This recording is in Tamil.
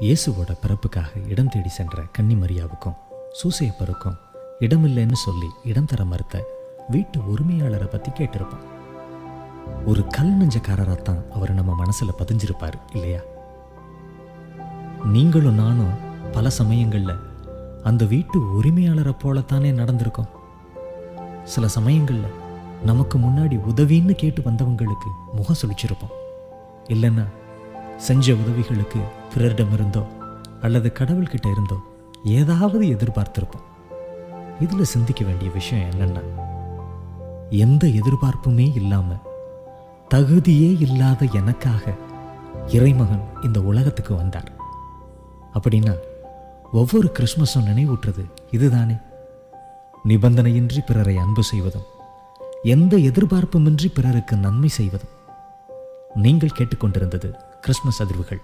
இயேசுவோட பிறப்புக்காக இடம் தேடி சென்ற கன்னி மரியாவுக்கும் சூசையப்பருக்கும் இடமில்லைன்னு சொல்லி இடம் தர மறுத்த வீட்டு உரிமையாளரை பற்றி கேட்டிருப்போம். ஒரு கல் நெஞ்சக்காரராத்தான் அவர் நம்ம மனசில் பதிஞ்சிருப்பார் இல்லையா? நீங்களும் நானும் பல சமயங்களில் அந்த வீட்டு உரிமையாளரை போலத்தானே நடந்திருக்கோம். சில சமயங்களில் நமக்கு முன்னாடி உதவின்னு கேட்டு வந்தவங்களுக்கு முகம் சுழிச்சிருப்போம். இல்லைன்னா செஞ்ச உதவிகளுக்கு பிறரிடமிருந்தோ அல்லது கடவுள்கிட்ட இருந்தோ ஏதாவது எதிர்பார்த்திருப்போம். இதில் சிந்திக்க வேண்டிய விஷயம் என்னன்னா, எந்த எதிர்பார்ப்புமே இல்லாம தகுதியே இல்லாத எனக்காக இறைமகன் இந்த உலகத்துக்கு வந்தார். அப்படின்னா ஒவ்வொரு கிறிஸ்மஸும் நினைவூட்டுறது இதுதானே. நிபந்தனையின்றி பிறரை அன்பு செய்வதும் எந்த எதிர்பார்ப்புமின்றி பிறருக்கு நன்மை செய்வதும். நீங்கள் கேட்டுக்கொண்டிருந்தது கிறிஸ்மஸ் அதிர்வுகள்.